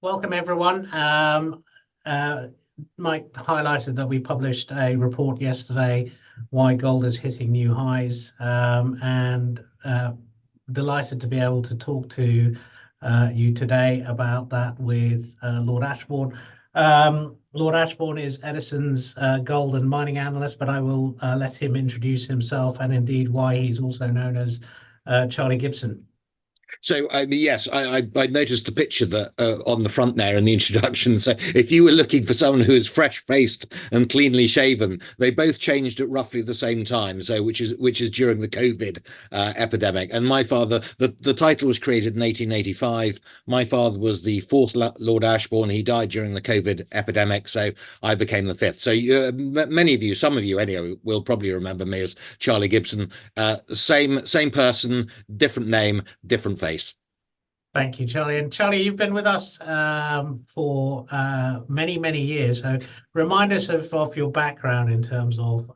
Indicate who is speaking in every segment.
Speaker 1: Welcome, everyone. Uh, Mike highlighted that we published a report yesterday, why gold is hitting new highs, and delighted to be able to talk to you today about that with Lord Ashbourne. Lord Ashbourne is Edison's gold and mining analyst, but I will let him introduce himself and indeed why he's also known as Charlie Gibson.
Speaker 2: So, yes, I noticed the picture that on the front there in the introduction. So, if you were looking for someone who is fresh-faced and cleanly shaven, they both changed at roughly the same time. So, which is during the COVID epidemic. And my father, the title was created in 1885. My father was the fourth Lord Ashbourne. He died during the COVID epidemic, so I became the fifth. So, many of you, some of you anyway, will probably remember me as Charlie Gibson. Same person, different name, different face.
Speaker 1: Thank you, Charlie. And Charlie, you've been with us for many, many years. So remind us of your background in terms of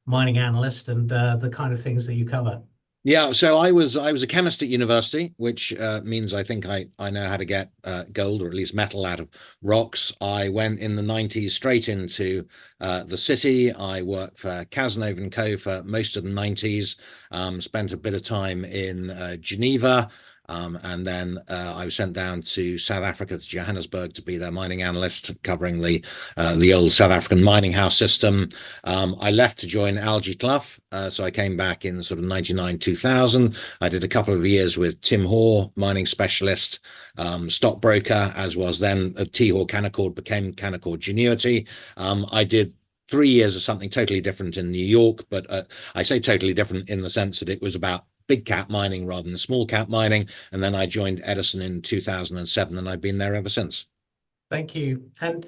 Speaker 1: mining analyst and the kind of things that you cover.
Speaker 2: Yeah, so I was a chemist at university, which means I think I know how to get gold or at least metal out of rocks. I went in the 90s straight into the city. I worked for Cazenove and Co for most of the 90s. Spent a bit of time in Geneva. And then I was sent down to South Africa, to Johannesburg, to be their mining analyst, covering the old South African mining house system. I left to join Algie Clough, so I came back in sort of 99, 2000. I did a couple of years with Tim Hoare, mining specialist, stockbroker, as was then T Hoare Canaccord, became Canaccord Genuity. I did 3 years of something totally different in New York, but I say totally different in the sense that it was about big cap mining rather than small cap mining. And then I joined Edison in 2007, and I've been there ever since.
Speaker 1: Thank you. And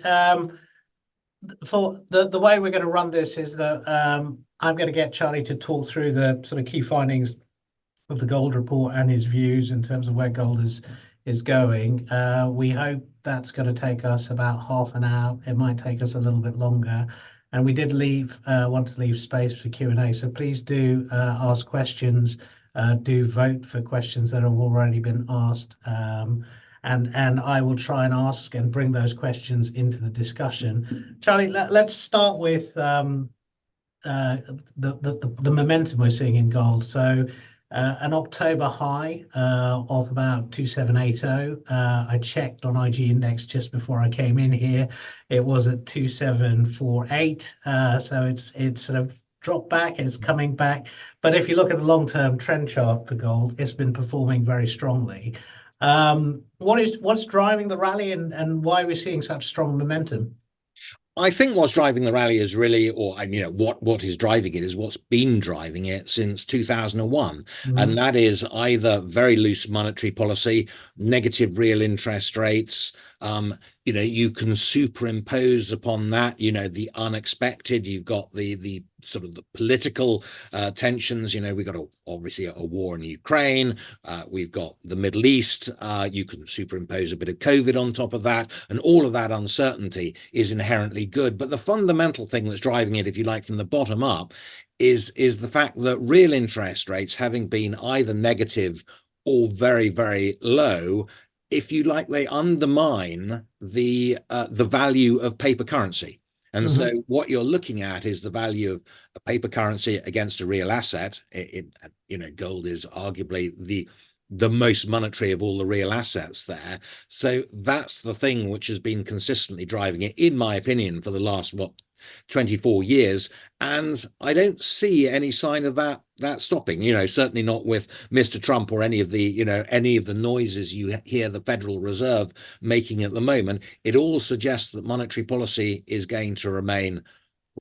Speaker 1: for the way we're going to run this is that I'm going to get Charlie to talk through the sort of key findings of the gold report and his views in terms of where gold is going. We hope that's going to take us about half an hour. It might take us a little bit longer. And we did want to leave space for Q&A. So please do ask questions. Do vote for questions that have already been asked. And I will try and ask and bring those questions into the discussion. Charlie, let's start with the momentum we're seeing in gold. So an October high of about 2780. I checked on IG index just before I came in here. It was at 2748. So it's sort of dropped back, it's coming back. But if you look at the long-term trend chart for gold, it's been performing very strongly. What's driving the rally and why are we seeing such strong momentum?
Speaker 2: I think what's driving the rally is really, or what is driving it is what's been driving it since 2001, and that is either very loose monetary policy, negative real interest rates. You can superimpose upon that, the unexpected. You've got the sort of the political tensions. We've got obviously a war in Ukraine. We've got the Middle East. You can superimpose a bit of COVID on top of that, and all of that uncertainty is inherently good. But the fundamental thing that's driving it, if you like, from the bottom up, is the fact that real interest rates, having been either negative or very, very low, if you like, they undermine the value of paper currency. And so what you're looking at is the value of a paper currency against a real asset. Gold is arguably the most monetary of all the real assets there. So that's the thing which has been consistently driving it, in my opinion, for the last 24 years. And I don't see any sign of that stopping, certainly not with Mr. Trump or any of the noises you hear the Federal Reserve making at the moment. It all suggests that monetary policy is going to remain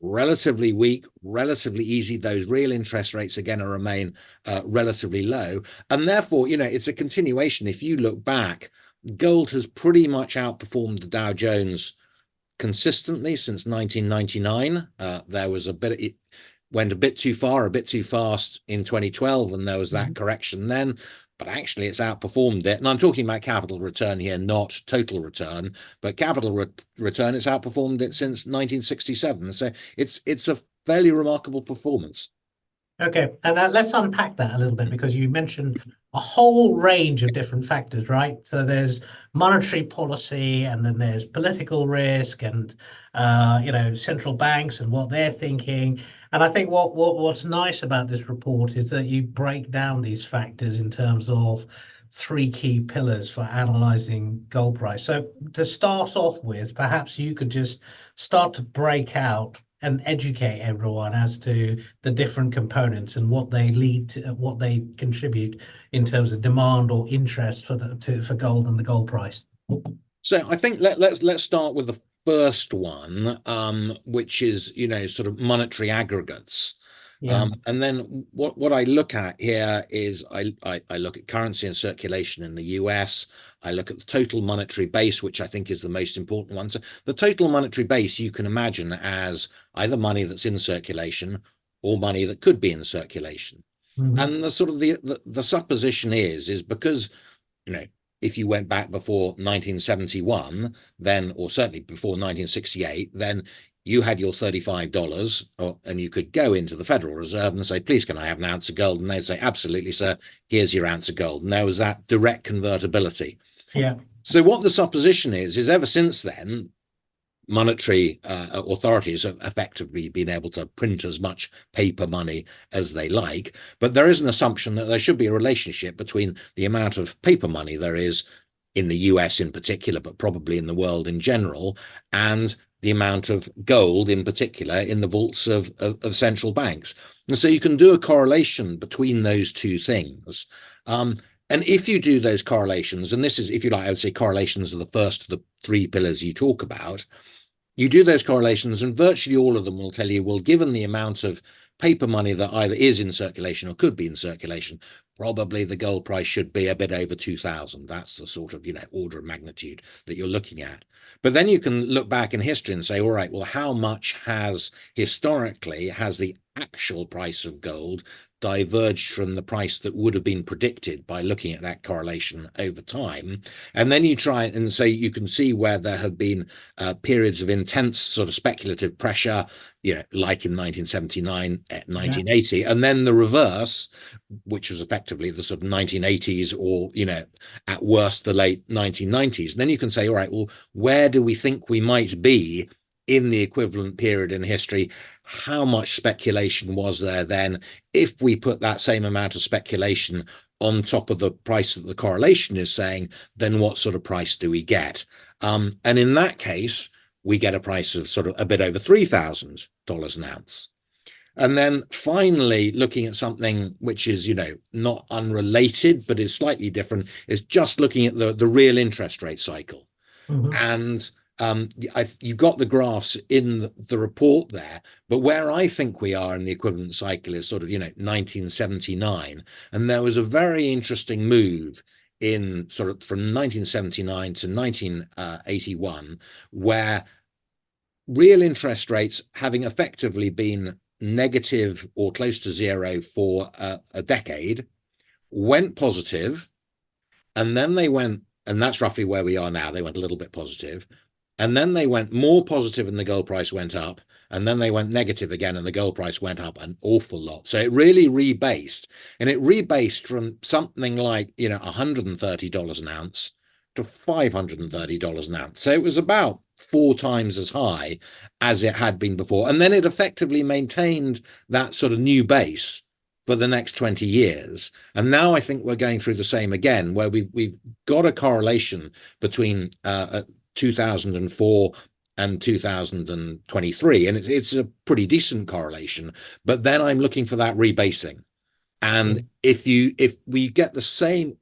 Speaker 2: relatively weak, relatively easy. Those real interest rates are going to remain relatively low. And therefore, it's a continuation. If you look back, gold has pretty much outperformed the Dow Jones consistently since 1999. There was it went a bit too far, a bit too fast in 2012, and there was that correction then. But actually, it's outperformed it. And I'm talking about capital return here, not total return. But capital return, it's outperformed it since 1967. So it's a fairly remarkable performance.
Speaker 1: Okay, and let's unpack that a little bit because you mentioned a whole range of different factors, right? So there's monetary policy, and then there's political risk, and central banks and what they're thinking. And I think what's nice about this report is that you break down these factors in terms of three key pillars for analyzing gold price. So to start off with, perhaps you could just start to break out and educate everyone as to the different components and what they lead to, what they contribute in terms of demand or interest for gold and the gold price.
Speaker 2: So I think let's start with the first one, which is, sort of monetary aggregates.
Speaker 1: Yeah.
Speaker 2: And then what I look at here is I look at currency and circulation in the US. I look at the total monetary base, which I think is the most important one. So the total monetary base you can imagine as either money that's in circulation or money that could be in circulation.
Speaker 1: Mm-hmm.
Speaker 2: And the sort of the supposition is because, if you went back before 1971, then, or certainly before 1968, then you had your $35, and you could go into the Federal Reserve and say, please, can I have an ounce of gold? And they'd say, absolutely, sir, here's your ounce of gold. And there was that direct convertibility.
Speaker 1: Yeah.
Speaker 2: So what the supposition is ever since then, monetary authorities have effectively been able to print as much paper money as they like, but there is an assumption that there should be a relationship between the amount of paper money there is in the US in particular, but probably in the world in general, and the amount of gold in particular in the vaults of central banks. And so you can do a correlation between those two things. And if you do those correlations, and this is, if you like, I would say correlations are the first of the three pillars you talk about, you do those correlations and virtually all of them will tell you, well, given the amount of paper money that either is in circulation or could be in circulation, probably the gold price should be a bit over 2,000. That's the sort of, order of magnitude that you're looking at. But then you can look back in history and say, all right, well, how much has historically has the actual price of gold diverged from the price that would have been predicted by looking at that correlation over time? And then you try and say you can see where there have been periods of intense sort of speculative pressure, like in 1979, 1980, and then the reverse, which was effectively the sort of 1980s or, at worst, the late 1990s. And then you can say, all right, well, where do we think we might be in the equivalent period in history? How much speculation was there then? If we put that same amount of speculation on top of the price that the correlation is saying, then what sort of price do we get? And in that case, we get a price of sort of a bit over $3,000 an ounce. And then finally, looking at something which is, not unrelated, but is slightly different, is just looking at the real interest rate cycle.
Speaker 1: Mm-hmm.
Speaker 2: And you've got the graphs in the report there, but where I think we are in the equivalent cycle is sort of, 1979. And there was a very interesting move in sort of from 1979 to 1981, where real interest rates, having effectively been negative or close to zero for a decade, went positive, and then they went, and that's roughly where we are now. They went a little bit positive, and then they went more positive and the gold price went up, and then they went negative again and the gold price went up an awful lot. So it really rebased, and it rebased from something like, $130 an ounce to $530 an ounce. So it was about 4 times as high as it had been before. And then it effectively maintained that sort of new base for the next 20 years. And now I think we're going through the same again, where we've got a correlation between 2004 and 2023. And it's a pretty decent correlation. But then I'm looking for that rebasing. And if we get the same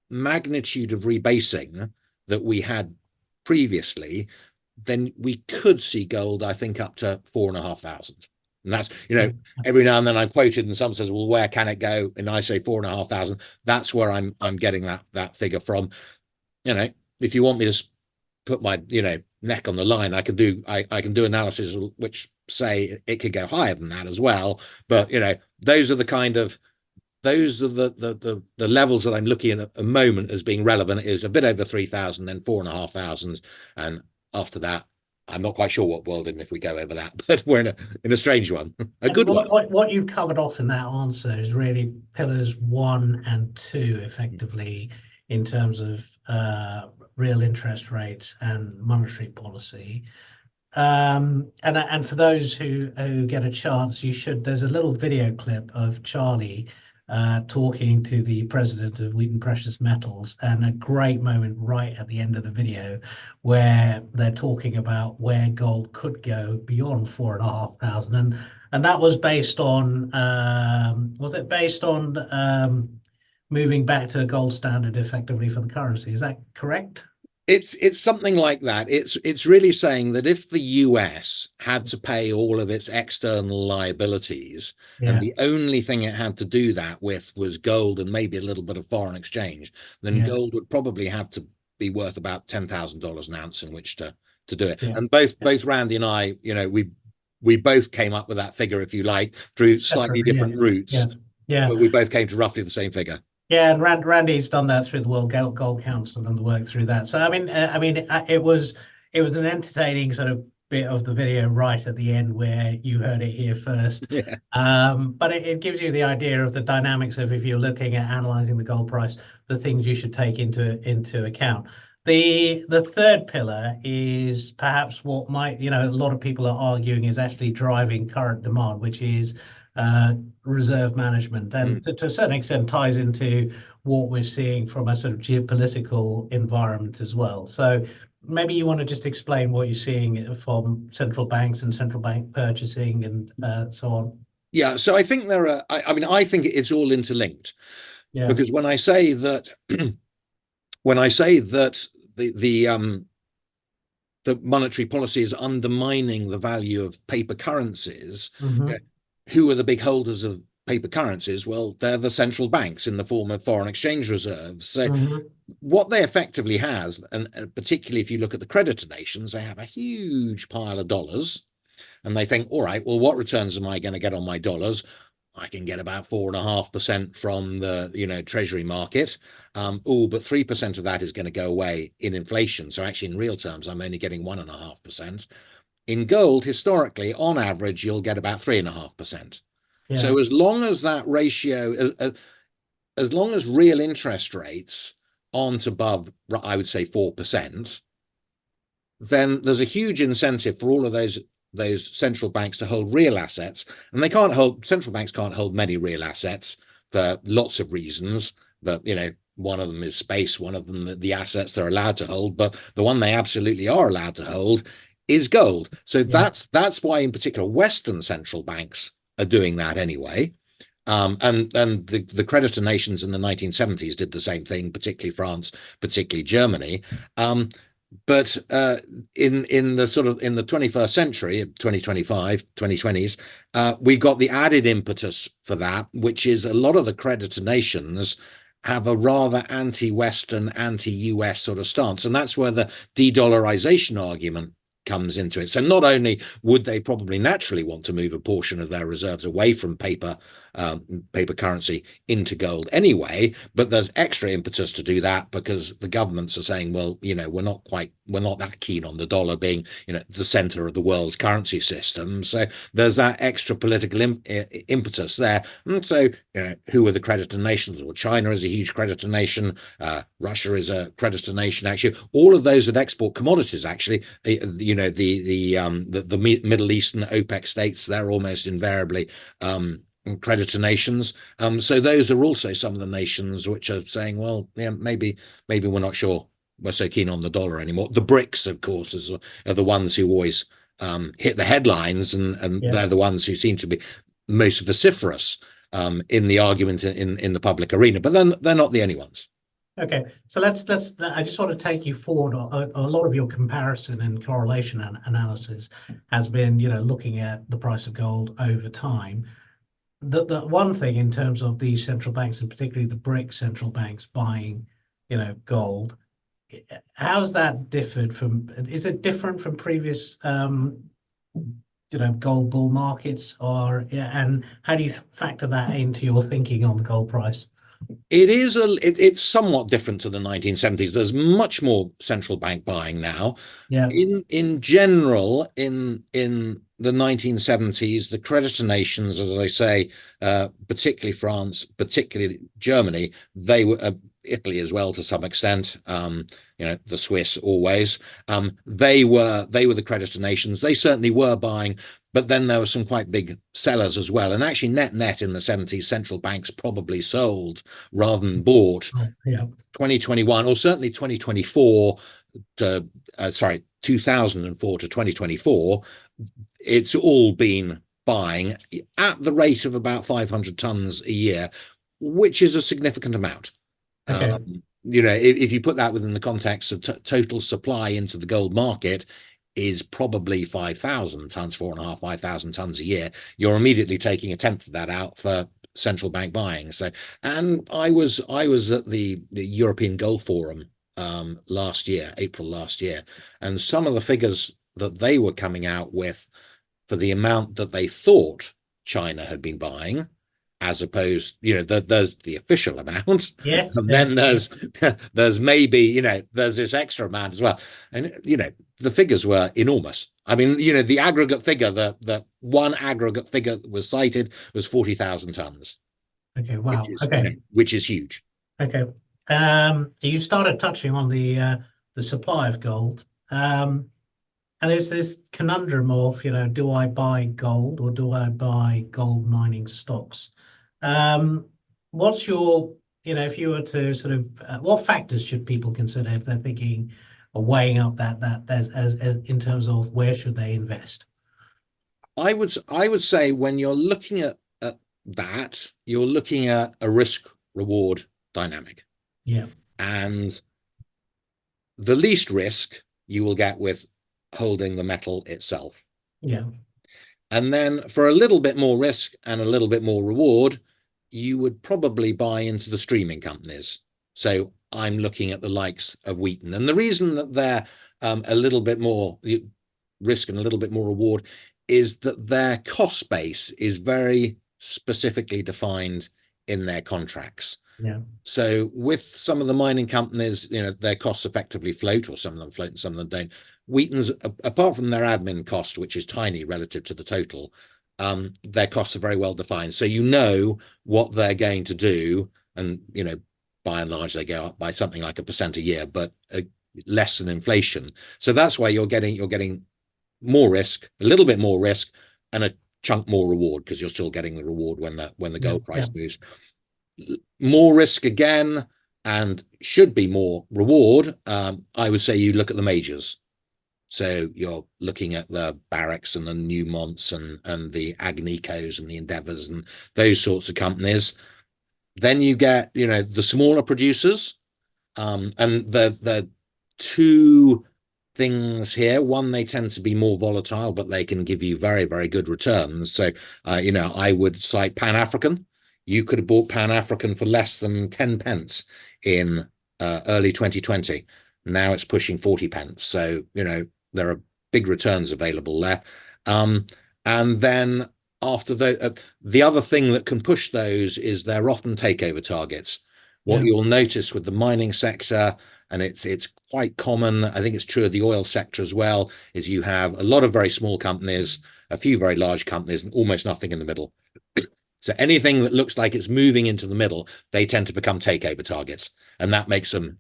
Speaker 2: magnitude of rebasing that we had previously, then we could see gold, I think, up to 4,500. And that's, every now and then I'm quoted and someone says, well, where can it go? And I say 4,500. That's where I'm getting that figure from. If you want me to put my, neck on the line, I can do analysis which say it could go higher than that as well. But, those are the levels that I'm looking at the moment as being relevant. Is a bit over 3,000, then 4,500, and after that, I'm not quite sure what world in if we go over that, but we're in a strange one, a
Speaker 1: And
Speaker 2: good one.
Speaker 1: what you've covered off in that answer is really pillars 1 and 2, effectively, in terms of real interest rates and monetary policy. And for those who get a chance, you should. There's a little video clip of Charlie talking to the president of Wheaton Precious Metals, and a great moment right at the end of the video where they're talking about where gold could go beyond 4,500, and that was based on was it based on moving back to a gold standard effectively for the currency? Is that correct?
Speaker 2: It's something like that. It's really saying that if the US had to pay all of its external liabilities, and
Speaker 1: Yeah,
Speaker 2: the only thing it had to do that with was gold and maybe a little bit of foreign exchange, then
Speaker 1: yeah,
Speaker 2: gold would probably have to be worth about $10,000 an ounce in which to do it.
Speaker 1: yeah.
Speaker 2: And both Randy and I, we both came up with that figure, if you like, through slightly
Speaker 1: Separately, yeah,
Speaker 2: different routes,
Speaker 1: yeah, yeah.
Speaker 2: but we both came to roughly the same figure.
Speaker 1: Yeah, and Randy's done that through the World Gold Council and the work through that. So it was an entertaining sort of bit of the video right at the end where you heard it here first.
Speaker 2: Yeah.
Speaker 1: But it gives you the idea of the dynamics of, if you're looking at analyzing the gold price, the things you should take into account. The third pillar is perhaps what might, a lot of people are arguing is actually driving current demand, which is reserve management, and to a certain extent ties into what we're seeing from a sort of geopolitical environment as well. So maybe you want to just explain what you're seeing from central banks and central bank purchasing and so on.
Speaker 2: Yeah, so I think there are. I think it's all interlinked,
Speaker 1: Yeah.
Speaker 2: because when I say that, when I say that the monetary policy is undermining the value of paper currencies,
Speaker 1: Mm-hmm.
Speaker 2: who are the big holders of paper currencies? Well, they're the central banks in the form of foreign exchange reserves. So
Speaker 1: Mm-hmm.
Speaker 2: what they effectively has, and particularly if you look at the creditor nations, they have a huge pile of dollars, and they think, all right, well, what returns am I going to get on my dollars? I can get about 4.5% from the treasury market. But 3% of that is going to go away in inflation. So actually, in real terms, I'm only getting 1.5%. In gold, historically, on average, you'll get about 3.5%.
Speaker 1: Yeah.
Speaker 2: So as long as that ratio, as long as real interest rates aren't above, I would say, 4%, then there's a huge incentive for all of those central banks to hold real assets, and central banks can't hold many real assets for lots of reasons. But one of them is space, one of them the assets they're allowed to hold, but the one they absolutely are allowed to hold is gold. So
Speaker 1: Yeah.
Speaker 2: that's why, in particular, Western central banks are doing that anyway. And the creditor nations in the 1970s did the same thing, particularly France, particularly Germany. But in the sort of in the 21st century, 2025, 2020s, we got the added impetus for that, which is a lot of the creditor nations have a rather anti-Western, anti-US sort of stance. And that's where the de-dollarization argument comes into it. So not only would they probably naturally want to move a portion of their reserves away from paper currency into gold anyway, but there's extra impetus to do that because the governments are saying, well, we're not that keen on the dollar being, the center of the world's currency system. So there's that extra political impetus there. And so, who are the creditor nations? Well, China is a huge creditor nation. Russia is a creditor nation. Actually, all of those that export commodities, actually, the Middle Eastern OPEC states, they're almost invariably creditor nations. So those are also some of the nations which are saying, well, yeah, maybe we're not sure we're so keen on the dollar anymore. The BRICS, of course, are the ones who always hit the headlines, and
Speaker 1: Yeah.
Speaker 2: they're the ones who seem to be most vociferous in the argument in the public arena, but then they're not the only ones.
Speaker 1: Okay, so let's. I just want to take you forward. A lot of your comparison and correlation analysis has been, looking at the price of gold over time. The one thing in terms of these central banks, and particularly the BRIC central banks buying, gold, how's that differed from? Is it different from previous, gold bull markets, and how do you factor that into your thinking on the gold price?
Speaker 2: It's somewhat different to the 1970s. There's much more central bank buying now.
Speaker 1: Yeah.
Speaker 2: In general, in the 1970s, the creditor nations, as I say, particularly France, particularly Germany, they were Italy as well to some extent. The Swiss always. They were the creditor nations. They certainly were buying, but then there were some quite big sellers as well. And actually, net in the 70s, central banks probably sold rather than bought.
Speaker 1: Oh, yeah.
Speaker 2: 2021 or certainly 2024 to 2004 to 2024, it's all been buying at the rate of about 500 tons a year, which is a significant amount.
Speaker 1: Okay.
Speaker 2: If you put that within the context of total supply into the gold market is probably 5,000 tons, 4.5, 5,000 tons a year, you're immediately taking a tenth of that out for central bank buying. So, and I was at the European Gold Forum last year, April last year, and some of the figures that they were coming out with for the amount that they thought China had been buying, as opposed, there's the official amount,
Speaker 1: Yes.
Speaker 2: and then
Speaker 1: Yes.
Speaker 2: there's maybe, there's this extra amount as well, and the figures were enormous. I mean, the aggregate figure, the one aggregate figure that was cited was 40,000 tons,
Speaker 1: Okay.
Speaker 2: which
Speaker 1: Wow.
Speaker 2: is
Speaker 1: Okay.
Speaker 2: which is huge.
Speaker 1: Okay. You started touching on the supply of gold. And there's this conundrum of, do I buy gold or do I buy gold mining stocks? What's your, if you were to sort of, what factors should people consider if they're thinking or weighing up that as in terms of where should they invest?
Speaker 2: I would say when you're looking at that, you're looking at a risk reward dynamic.
Speaker 1: Yeah.
Speaker 2: And the least risk you will get with holding the metal itself.
Speaker 1: Yeah.
Speaker 2: And then for a little bit more risk and a little bit more reward, you would probably buy into the streaming companies. So I'm looking at the likes of Wheaton. And the reason that they're a little bit more risk and a little bit more reward is that their cost base is very specifically defined in their contracts.
Speaker 1: Yeah.
Speaker 2: So with some of the mining companies, their costs effectively float, or some of them float and some of them don't. Wheaton's, apart from their admin cost, which is tiny relative to the total, their costs are very well defined. So what they're going to do, and by and large they go up by something like 1% a year, but less than inflation. So that's why you're getting more risk, a little bit more risk, and a chunk more reward, because you're still getting the reward when the gold price moves. More risk again, and should be more reward. I would say you look at the majors. So you're looking at the Barracks and the Newmonts and the Agnicos and the Endeavours and those sorts of companies. Then you get, the smaller producers. And the two things here. One, they tend to be more volatile, but they can give you very, very good returns. So, I would cite Pan-African. You could have bought Pan-African for less than 10 pence in early 2020. Now it's pushing 40 pence. So, there are big returns available there. And then after the other thing that can push those is they're often takeover targets. What you'll notice with the mining sector, and it's quite common, I think it's true of the oil sector as well, is you have a lot of very small companies, a few very large companies, and almost nothing in the middle. So anything that looks like it's moving into the middle, they tend to become takeover targets. And that makes them,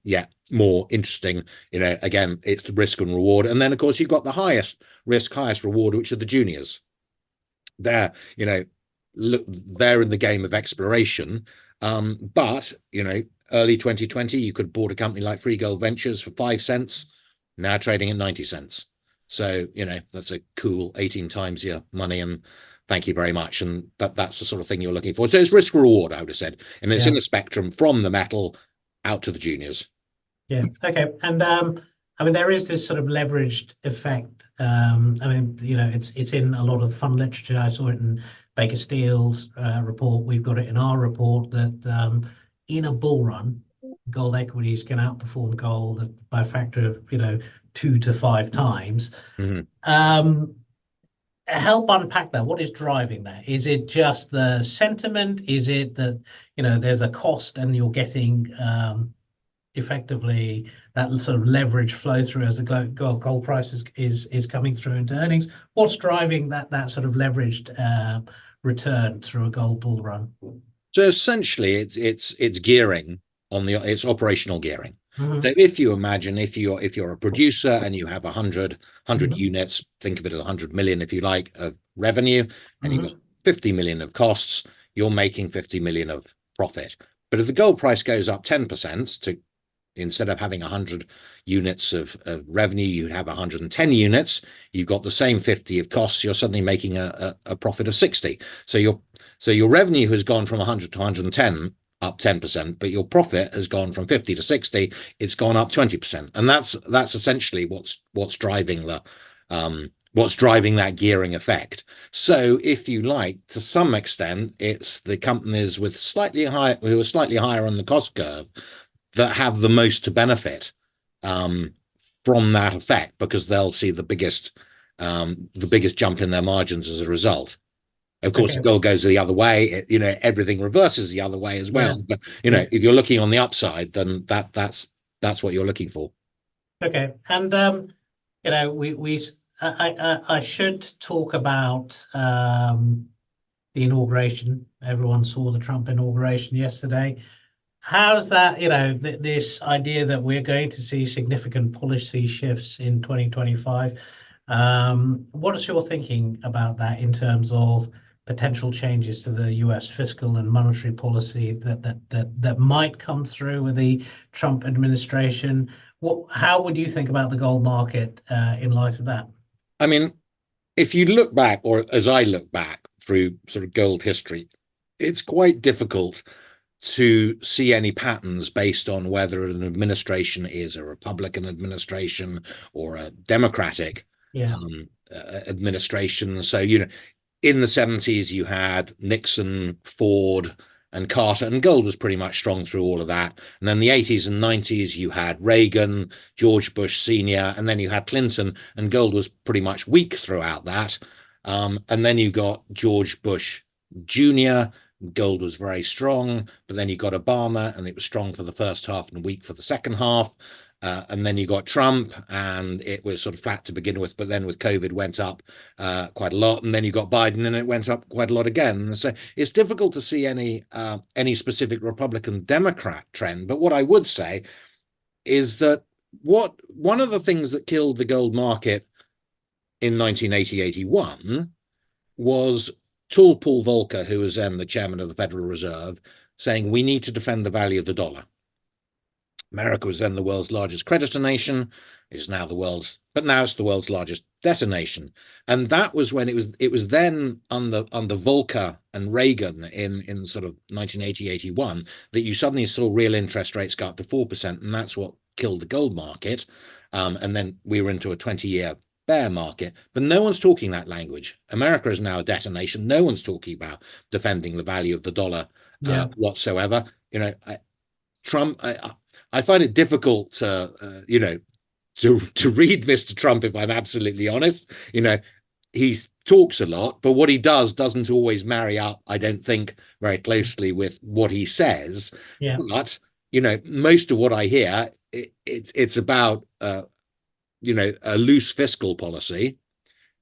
Speaker 2: more interesting. Again, it's the risk and reward. And then, of course, you've got the highest risk, highest reward, which are the juniors. They're, look, they're in the game of exploration. But, early 2020, you could have bought a company like Free Gold Ventures for 5 cents, now trading at 90 cents. So, that's a cool 18 times your money, and thank you very much. And that's the sort of thing you're looking for. So it's risk reward, I would have said. And it's in the spectrum from the metal out to the juniors.
Speaker 1: Yeah. Okay. And I mean, there is this sort of leveraged effect. I mean, it's in a lot of fund literature. I saw it in Baker Steele's report. We've got it in our report that in a bull run, gold equities can outperform gold by a factor of 2 to 5 times.
Speaker 2: Mhm.
Speaker 1: help unpack that. What is driving that? Is it just the sentiment? Is it that, there's a cost and you're getting effectively that sort of leverage flow through as the gold price is coming through into earnings? What's driving that sort of leveraged return through a gold bull run?
Speaker 2: So essentially, it's gearing it's operational gearing.
Speaker 1: Mm-hmm.
Speaker 2: So if you imagine if you're a producer and you have 100
Speaker 1: Mm-hmm.
Speaker 2: units, think of it as 100 million if you like of revenue, and you've got
Speaker 1: Mm-hmm.
Speaker 2: 50 million of costs, you're making 50 million of profit. But if the gold price goes up 10% to instead of having 100 units of revenue, you'd have 110 units. You've got the same 50 of costs. You're suddenly making a profit of 60. So your revenue has gone from 100 to 110, up 10%, but your profit has gone from 50 to 60. It's gone up 20%, and that's essentially what's driving that gearing effect. So if you like, to some extent, it's the companies with who are slightly higher on the cost curve that have the most to benefit from that effect, because they'll see the biggest jump in their margins as a result. Of course,
Speaker 1: Okay.
Speaker 2: the gold goes the other way. Everything reverses the other way as well.
Speaker 1: Yeah.
Speaker 2: But
Speaker 1: Yeah.
Speaker 2: if you're looking on the upside, then that's what you're looking for.
Speaker 1: Okay. And I should talk about the inauguration. Everyone saw the Trump inauguration yesterday. How's that, this idea that we're going to see significant policy shifts in 2025? What is your thinking about that in terms of potential changes to the US fiscal and monetary policy that might come through with the Trump administration? How would you think about the gold market in light of that?
Speaker 2: I mean, if you look back, or as I look back through sort of gold history, it's quite difficult to see any patterns based on whether an administration is a Republican administration or a Democratic
Speaker 1: Yeah.
Speaker 2: administration. So, in the 70s, you had Nixon, Ford, and Carter, and gold was pretty much strong through all of that. And then the 80s and 90s, you had Reagan, George Bush Sr., and then you had Clinton, and gold was pretty much weak throughout that. And then you got George Bush Jr., gold was very strong, but then you got Obama and it was strong for the first half and weak for the second half. And then you got Trump and it was sort of flat to begin with, but then with COVID went up quite a lot. And then you got Biden and it went up quite a lot again. So it's difficult to see any specific Republican Democrat trend. But what I would say is that one of the things that killed the gold market in 1980-81 was Tall Paul Volcker, who was then the chairman of the Federal Reserve, saying we need to defend the value of the dollar. America was then the world's largest creditor nation. It's now now it's the world's largest debtor nation. And that was when it was then under Volcker and Reagan in sort of 1980-81 that you suddenly saw real interest rates go up to 4%, and that's what killed the gold market. And then we were into a 20-year bear market, but no one's talking that language. America is now a debtor nation. No one's talking about defending the value of the dollar whatsoever. Trump, I find it difficult to read Mr. Trump, if I'm absolutely honest. He talks a lot, but what he doesn't always marry up, I don't think, very closely with what he says.
Speaker 1: Yeah.
Speaker 2: But most of what I hear, it's about a loose fiscal policy,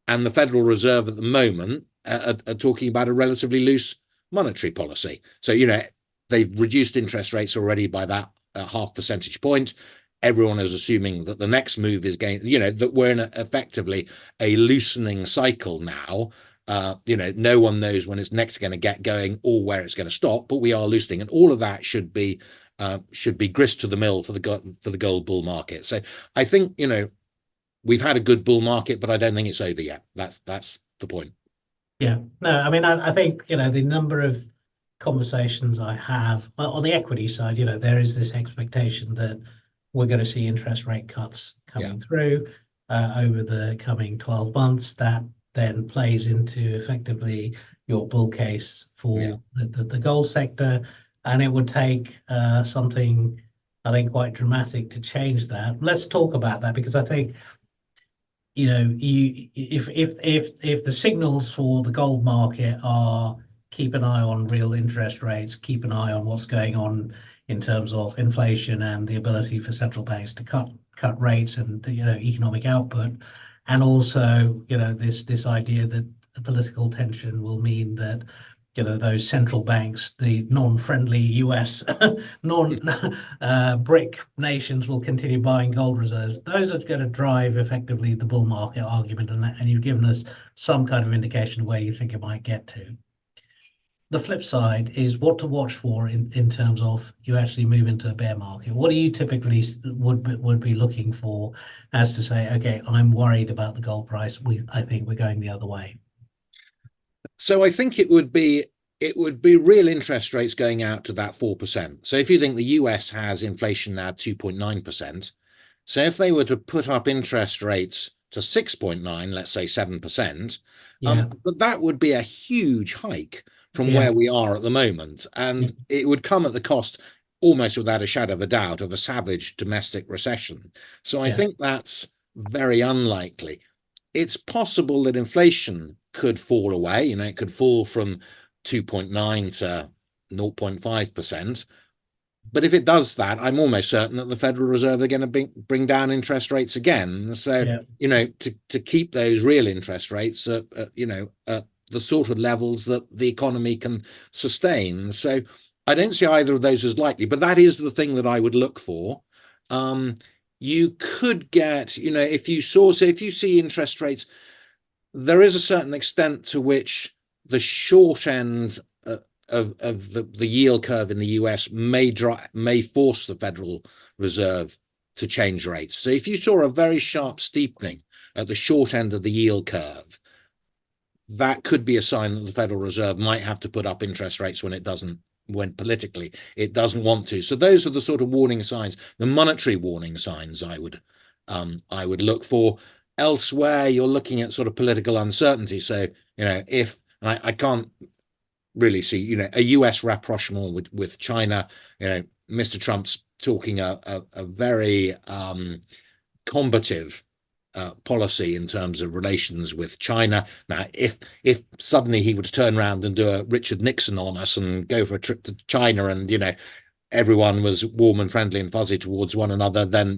Speaker 2: and the Federal Reserve at the moment are talking about a relatively loose monetary policy. So, they've reduced interest rates already by that half percentage point. Everyone is assuming that the next move is going, that we're in effectively a loosening cycle now. No one knows when it's next going to get going or where it's going to stop, but we are loosening, and all of that should be grist to the mill for the gold bull market. So I think we've had a good bull market, but I don't think it's over yet. That's the point.
Speaker 1: Yeah. No, I mean, I think, the number of conversations I have on the equity side, there is this expectation that we're going to see interest rate cuts coming through over the coming 12 months. That then plays into effectively your bull case for the gold sector. And it would take something, I think, quite dramatic to change that. Let's talk about that, because I think if the signals for the gold market are keep an eye on real interest rates, keep an eye on what's going on in terms of inflation and the ability for central banks to cut rates and economic output, and also this idea that political tension will mean that those central banks, the non-friendly US, non BRIC nations will continue buying gold reserves. Those are going to drive effectively the bull market argument, and you've given us some kind of indication of where you think it might get to. The flip side is what to watch for in terms of you actually move into a bear market. What do you typically would be looking for as to say, okay, I'm worried about the gold price. I think we're going the other way.
Speaker 2: So I think it would be real interest rates going out to that 4%. So if you think the US has inflation now 2.9%, so if they were to put up interest rates to 6.9, let's say 7%, but that would be a huge hike from where we are at the moment. And it would come at the cost, almost without a shadow of a doubt, of a savage domestic recession. So I think that's very unlikely. It's possible that inflation could fall away. It could fall from 2.9 to 0.5%. But if it does that, I'm almost certain that the Federal Reserve are going to bring down interest rates again. So, to keep those real interest rates at the sort of levels that the economy can sustain. So I don't see either of those as likely, but that is the thing that I would look for. You could get, if you see interest rates, there is a certain extent to which the short end of the yield curve in the US may force the Federal Reserve to change rates. So if you saw a very sharp steepening at the short end of the yield curve, that could be a sign that the Federal Reserve might have to put up interest rates when politically it doesn't want to. So those are the sort of warning signs, the monetary warning signs I would look for. Elsewhere, you're looking at sort of political uncertainty. So, if I can't really see, a US rapprochement with China, Mr. Trump's talking a very combative policy in terms of relations with China. Now, if suddenly he would turn around and do a Richard Nixon on us and go for a trip to China and, everyone was warm and friendly and fuzzy towards one another, then,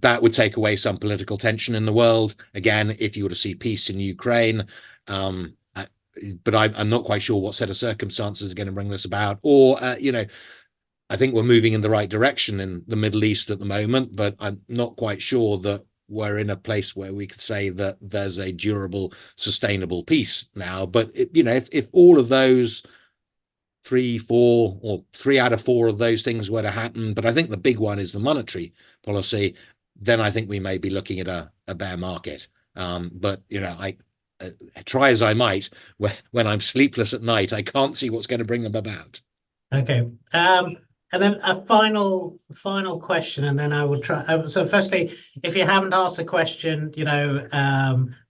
Speaker 2: that would take away some political tension in the world. Again, if you were to see peace in Ukraine, but I'm not quite sure what set of circumstances are going to bring this about. Or, I think we're moving in the right direction in the Middle East at the moment, but I'm not quite sure that we're in a place where we could say that there's a durable, sustainable peace now. But, if all of those three out of four of those things were to happen, but I think the big one is the monetary policy, then I think we may be looking at a bear market. But, I try as I might, when I'm sleepless at night, I can't see what's going to bring them about.
Speaker 1: Okay. And then a final question, and then I will try. So firstly, if you haven't asked a question,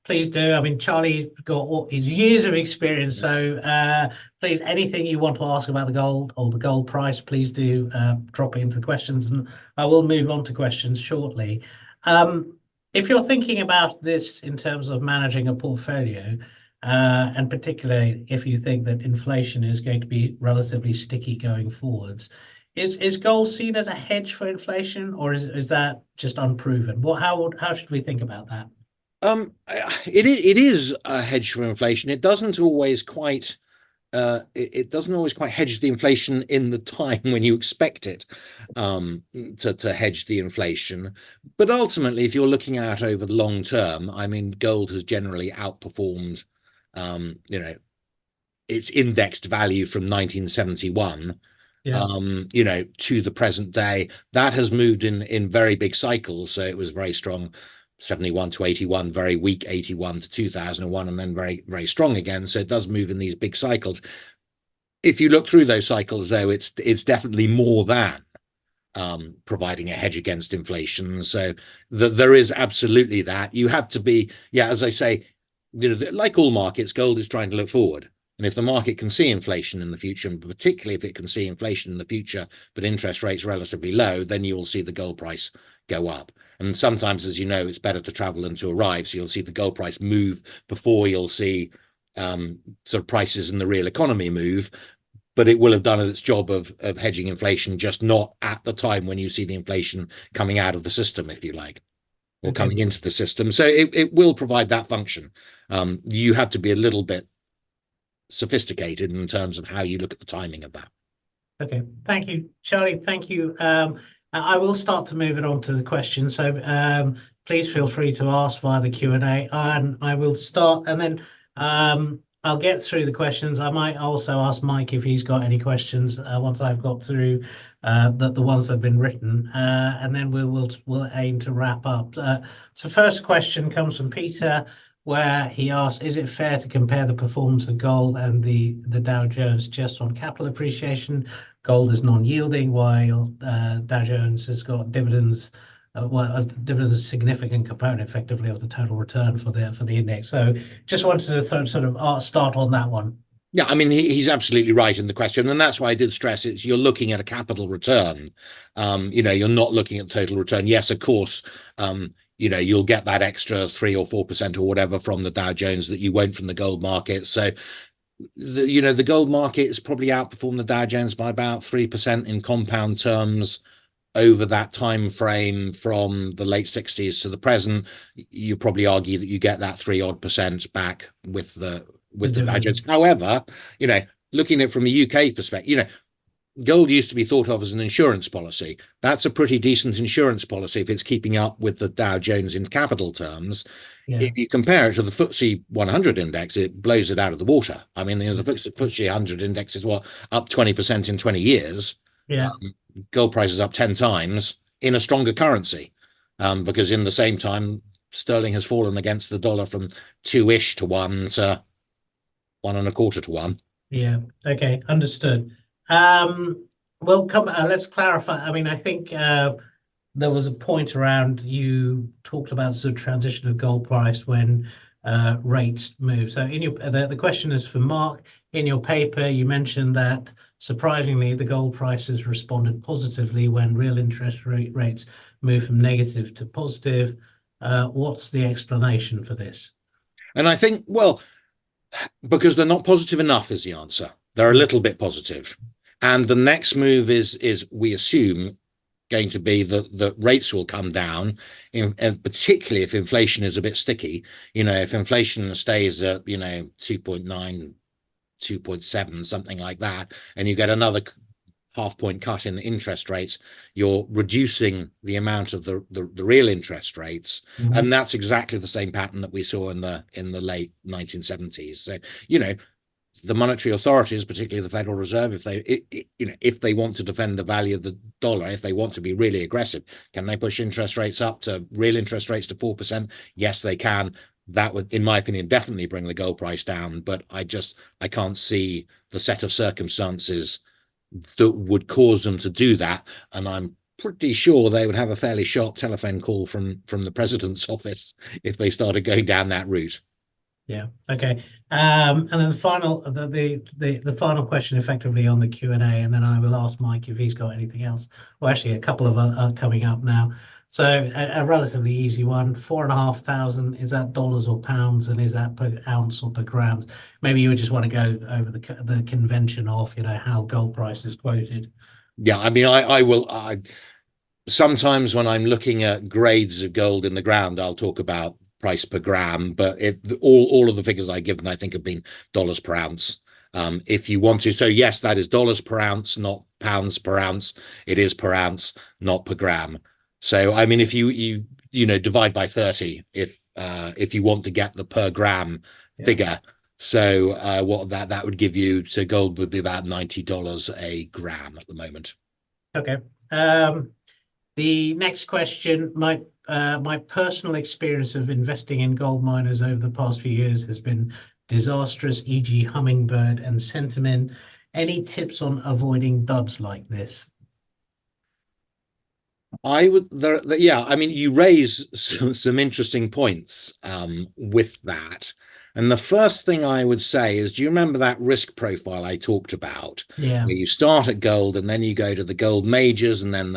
Speaker 1: please do. I mean, Charlie's got his years of experience, so please, anything you want to ask about the gold or the gold price, please do drop it into the questions, and I will move on to questions shortly. If you're thinking about this in terms of managing a portfolio, and particularly if you think that inflation is going to be relatively sticky going forwards, is gold seen as a hedge for inflation, or is that just unproven? How should we think about that?
Speaker 2: It is a hedge for inflation. It doesn't always quite hedge the inflation in the time when you expect it to hedge the inflation. But ultimately, if you're looking out over the long term, I mean, gold has generally outperformed its indexed value from 1971 to the present day. That has moved in very big cycles. So it was very strong 71 to 81, very weak 81 to 2001, and then very, very strong again. So it does move in these big cycles. If you look through those cycles, though, it's definitely more than providing a hedge against inflation. So there is absolutely that. You have to be, as I say, like all markets, gold is trying to look forward. And if the market can see inflation in the future, and particularly if it can see inflation in the future, but interest rates relatively low, then you will see the gold price go up. And sometimes, as you know, it's better to travel than to arrive. So you'll see the gold price move before you'll see sort of prices in the real economy move. But it will have done its job of hedging inflation, just not at the time when you see the inflation coming out of the system, if you like, or
Speaker 1: Okay.
Speaker 2: coming into the system. So it will provide that function. You have to be a little bit sophisticated in terms of how you look at the timing of that.
Speaker 1: Okay. Thank you, Charlie. Thank you. I will start to move it on to the questions. So please feel free to ask via the Q&A, and I will start, and then I'll get through the questions. I might also ask Mike if he's got any questions once I've got through the ones that have been written, and then we'll aim to wrap up. So first question comes from Peter, where he asks, is it fair to compare the performance of gold and the Dow Jones just on capital appreciation? Gold is non-yielding, while Dow Jones has got dividends. Dividends is a significant component, effectively, of the total return for the index. So, just wanted to sort of start on that one.
Speaker 2: Yeah, I mean, he's absolutely right in the question, and that's why I did stress it's you're looking at a capital return. You're not looking at total return. Yes, of course, you'll get that extra 3 or 4% or whatever from the Dow Jones that you won't from the gold market. So the gold market has probably outperformed the Dow Jones by about 3% in compound terms over that time frame from the late 60s to the present. You probably argue that you get that 3% back with the Dow Jones. However, looking at it from a UK perspective, gold used to be thought of as an insurance policy. That's a pretty decent insurance policy if it's keeping up with the Dow Jones in capital terms. Yeah. If you compare it to the FTSE 100 index, it blows it out of the water. I mean, the FTSE 100 index is up 20% in 20 years.
Speaker 1: Yeah.
Speaker 2: Gold price is up 10 times in a stronger currency, because in the same time, sterling has fallen against the dollar from 2-ish to 1 to 1.25 to 1.
Speaker 1: Yeah. Okay. Understood. Let's clarify. I mean, I think there was a point around, you talked about the transition of gold price when rates move. So the question is for Mark. In your paper, you mentioned that surprisingly, the gold price has responded positively when real interest rates move from negative to positive. What's the explanation for this?
Speaker 2: And I think, well, because they're not positive enough is the answer. They're a little bit positive. And the next move is we assume, going to be that rates will come down, and particularly if inflation is a bit sticky. If inflation stays at 2.9, 2.7, something like that, and you get another half-point cut in interest rates, you're reducing the amount of the real interest rates. Mm-hmm. And that's exactly the same pattern that we saw in the late 1970s. So the monetary authorities, particularly the Federal Reserve, if they want to defend the value of the dollar, if they want to be really aggressive, can they push interest rates up to real interest rates to 4%? Yes, they can. That would, in my opinion, definitely bring the gold price down. But I can't see the set of circumstances that would cause them to do that. And I'm pretty sure they would have a fairly sharp telephone call from the president's office if they started going down that route.
Speaker 1: Yeah. Okay. And then the final question, effectively, on the Q&A, and then I will ask Mike if he's got anything else. Well, actually, a couple of are coming up now. So a relatively easy one: 4,500. Is that dollars or pounds, and is that per ounce or per grams? Maybe you would just want to go over the convention of how gold price is quoted.
Speaker 2: Yeah, I mean, I will. Sometimes when I'm looking at grades of gold in the ground, I'll talk about price per gram, but all of the figures I give them, I think, have been dollars per ounce. If you want to, so yes, that is dollars per ounce, not pounds per ounce. It is per ounce, not per gram. So I mean, if you divide by 30, if you want to get the per gram figure, so what that would give you, so gold would be about $90 a gram at the moment.
Speaker 1: Okay. The next question, my personal experience of investing in gold miners over the past few years has been disastrous, e.g. Hummingbird and Centamin. Any tips on avoiding duds like this?
Speaker 2: I would, yeah, I mean, you raise some interesting points with that. And the first thing I would say is, do you remember that risk profile I talked about?
Speaker 1: Yeah.
Speaker 2: Where you start at gold and then you go to the gold majors and then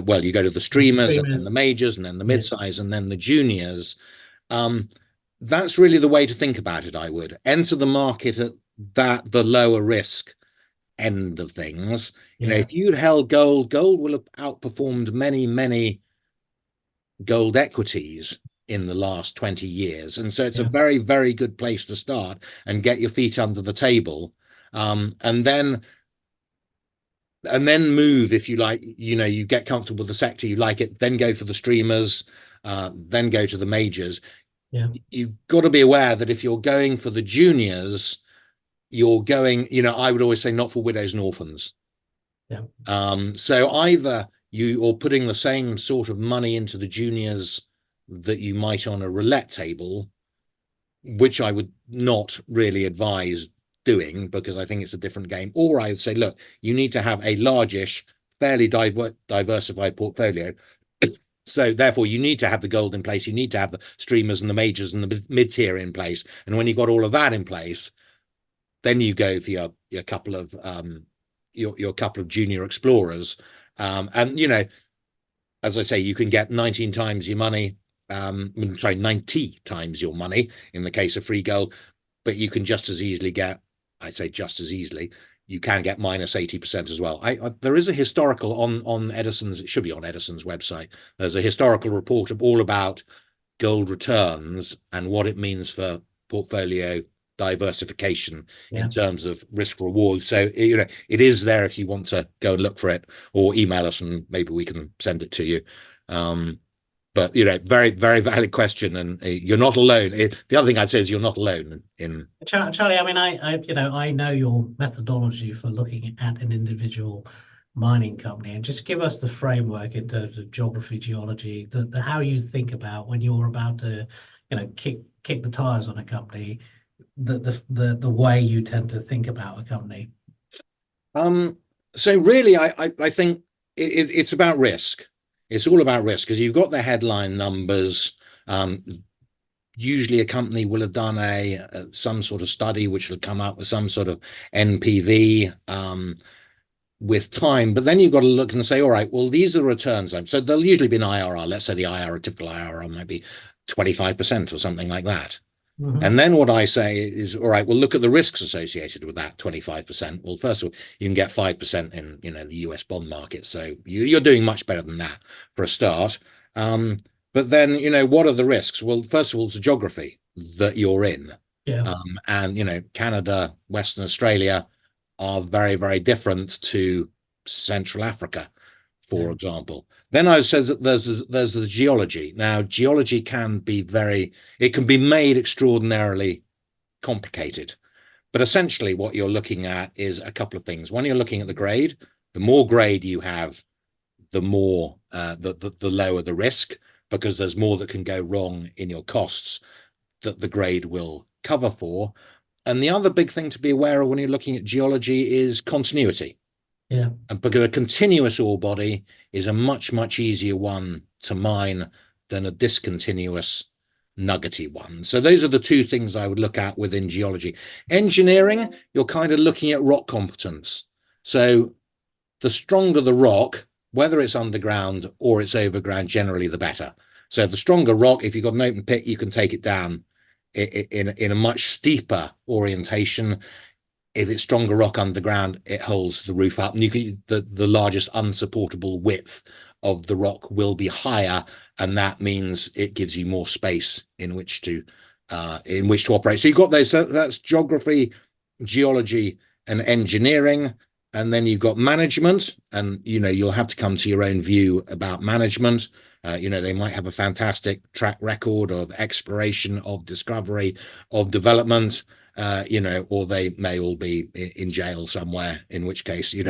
Speaker 2: well, you go to the streamers and then the majors and then the mid-size and then the juniors. That's really the way to think about it. I would enter the market at the lower risk end of things. If you'd held gold will have outperformed many gold equities in the last 20 years. And so it's a very, very good place to start and get your feet under the table. And then move, if you like, you get comfortable with the sector, you like it, then go for the streamers, then go to the majors. You've got to be aware that if you're going for the juniors, you're going, I would always say not for widows and orphans. So either you are putting the same sort of money into the juniors that you might on a roulette table, which I would not really advise doing because I think it's a different game. Or I would say, look, you need to have a largish, fairly diversified portfolio. So therefore, you need to have the gold in place. You need to have the streamers and the majors and the mid-tier in place. And when you've got all of that in place, then you go for your couple of your couple of junior explorers. And as I say, you can get 19 times your money. 90 times your money in the case of free gold, but you can just as easily get, I say just as easily, you can get minus 80% as well. There is a historical on Edison's, it should be on Edison's website. There's a historical report all about gold returns and what it means for portfolio diversification in terms of risk reward. So it is there if you want to go and look for it, or email us and maybe we can send it to you. But very, very valid question, and you're not alone. The other thing I'd say is you're not alone in
Speaker 1: Charlie. I mean, I know your methodology for looking at an individual mining company, and just give us the framework in terms of geography, geology, the how you think about when you're about to, kick the tires on a company, the way you tend to think about a company.
Speaker 2: So really, I think it's about risk. It's all about risk because you've got the headline numbers. Usually a company will have done some sort of study which will come up with some sort of NPV with time. But then you've got to look and say, all right, well, these are the returns. So there'll usually be an IRR. Let's say the IRR, typical IRR might be 25% or something like that. And then what I say is, all right, well, look at the risks associated with that 25%. Well, first of all, you can get 5% in, the US bond market. So you're doing much better than that for a start. But then, what are the risks? Well, first of all, it's the geography that you're in. And, Canada, Western Australia are very, very different to Central Africa, for example. Then I said that there's the geology. Now, geology can be it can be made extraordinarily complicated. But essentially what you're looking at is a couple of things. One, you're looking at the grade. The more grade you have, the more the lower the risk, because there's more that can go wrong in your costs that the grade will cover for. And the other big thing to be aware of when you're looking at geology is continuity. And because a continuous ore body is a much, much easier one to mine than a discontinuous nuggety one. So those are the two things I would look at within geology. Engineering, you're kind of looking at rock competence. So the stronger the rock, whether it's underground or it's overground, generally the better. So the stronger rock, if you've got an open pit, you can take it down in a much steeper orientation. If it's stronger rock underground, it holds the roof up, and the largest unsupportable width of the rock will be higher, and that means it gives you more space in which to operate. So you've got those. So that's geography, geology, and engineering, and then you've got management, and you'll have to come to your own view about management. They might have a fantastic track record of exploration, of discovery, of development. Or they may all be in jail somewhere, in which case, you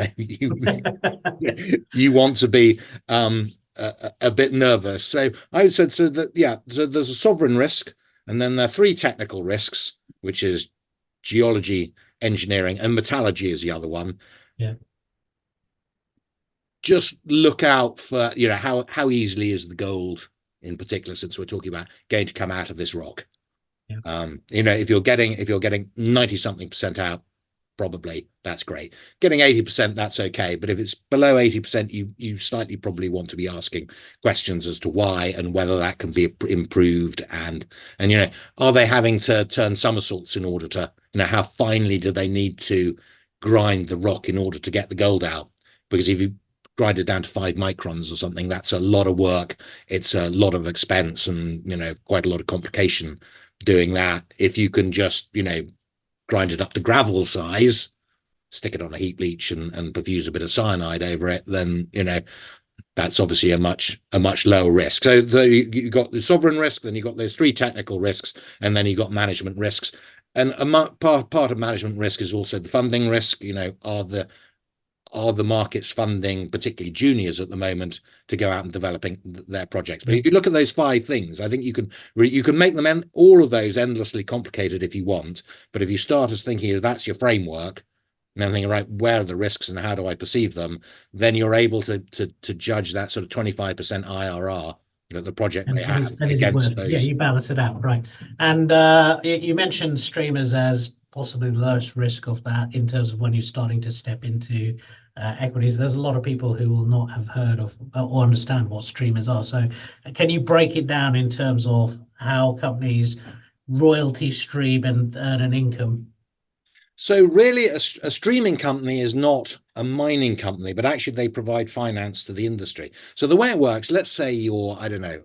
Speaker 2: want to be a bit nervous. So I would say so there's a sovereign risk, and then there are three technical risks, which is geology, engineering, and metallurgy is the other one. Just look out for, how easily is the gold in particular, since we're talking about going to come out of this rock. If you're getting 90 something percent out, probably that's great. Getting 80%, that's okay. But if it's below 80%, you slightly probably want to be asking questions as to why and whether that can be improved. And are they having to turn somersaults in order to, how finely do they need to grind the rock in order to get the gold out? Because if you grind it down to 5 microns or something, that's a lot of work. It's a lot of expense and, quite a lot of complication doing that. If you can just, grind it up to gravel size, stick it on a heap leach and perfuse a bit of cyanide over it, then that's obviously a much lower risk. So you got the sovereign risk, then you got those 3 technical risks, and then you got management risks. And part of management risk is also the funding risk. Are the markets funding particularly juniors at the moment to go out and developing their projects? But if you look at those 5 things, I think you can make them all of those endlessly complicated if you want. But if you start as thinking as that's your framework, and then thinking, right, where are the risks and how do I perceive them, then you're able to judge that sort of 25% IRR that the project may have against those.
Speaker 1: Yeah, you balance it out, right? And you mentioned streamers as possibly the lowest risk of that in terms of when you're starting to step into equities. There's a lot of people who will not have heard of or understand what streamers are. So can you break it down in terms of how companies royalty stream and earn an income?
Speaker 2: So really, a streaming company is not a mining company, but actually they provide finance to the industry. So the way it works, let's say you're, I don't know,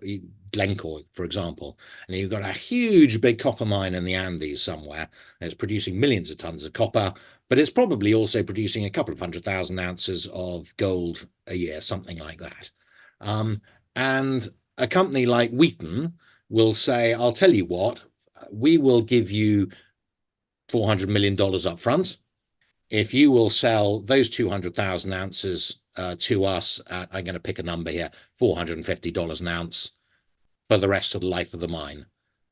Speaker 2: Glencore, for example, and you've got a huge big copper mine in the Andes somewhere, and it's producing millions of tons of copper, but it's probably also producing a couple of 100,000 ounces of gold a year, something like that. And a company like Wheaton will say, I'll tell you what, we will give you $400 million up front if you will sell those 200,000 ounces to us at, I'm going to pick a number here, $450 an ounce for the rest of the life of the mine.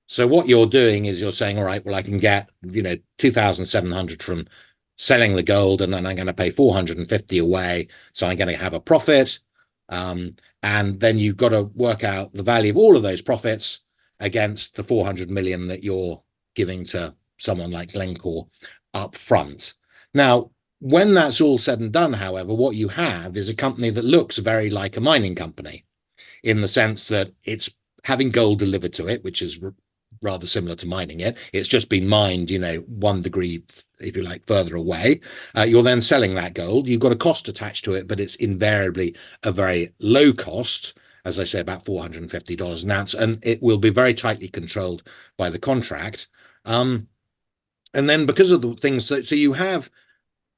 Speaker 2: So what you're doing is you're saying, all right, well, I can get 2,700 from selling the gold, and then I'm going to pay 450 away, so I'm going to have a profit. And then you've got to work out the value of all of those profits against the 400 million that you're giving to someone like Glencore up front. Now, when that's all said and done, however, what you have is a company that looks very like a mining company in the sense that it's having gold delivered to it, which is rather similar to mining it. It's just been mined, 1 degree, if you like, further away. You're then selling that gold. You've got a cost attached to it, but it's invariably a very low cost, as I say, about $450 an ounce, and it will be very tightly controlled by the contract. And then because of the things, so you have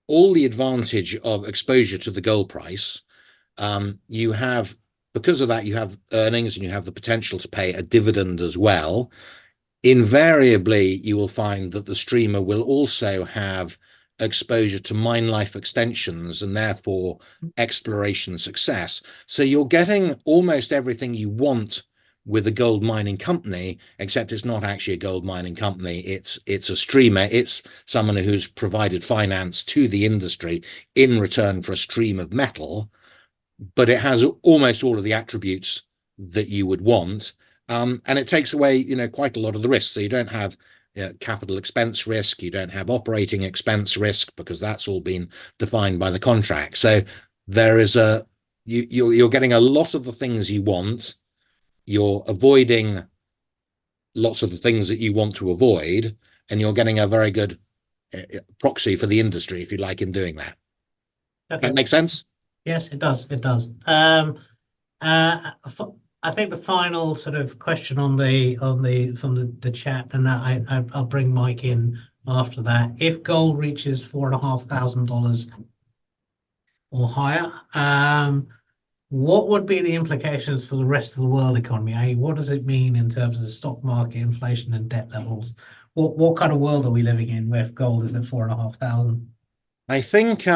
Speaker 2: all the advantage of exposure to the gold price. Because of that, you have earnings and you have the potential to pay a dividend as well. Invariably, you will find that the streamer will also have exposure to mine life extensions and therefore exploration success. So you're getting almost everything you want with a gold mining company, except it's not actually a gold mining company. It's a streamer. It's someone who's provided finance to the industry in return for a stream of metal, but it has almost all of the attributes that you would want. And it takes away, quite a lot of the risk. So you don't have capital expense risk. You don't have operating expense risk because that's all been defined by the contract. So there is you're getting a lot of the things you want. You're avoiding lots of the things that you want to avoid, and you're getting a very good proxy for the industry, if you like, in doing that.
Speaker 1: Okay.
Speaker 2: That makes sense?
Speaker 1: Yes, it does. It does. I think the final sort of question from the chat, and I'll bring Mike in after that. If gold reaches $4,500 or higher, what would be the implications for the rest of the world economy? What does it mean in terms of the stock market, inflation, and debt levels? What kind of world are we living in where gold is at 4,500?
Speaker 2: I think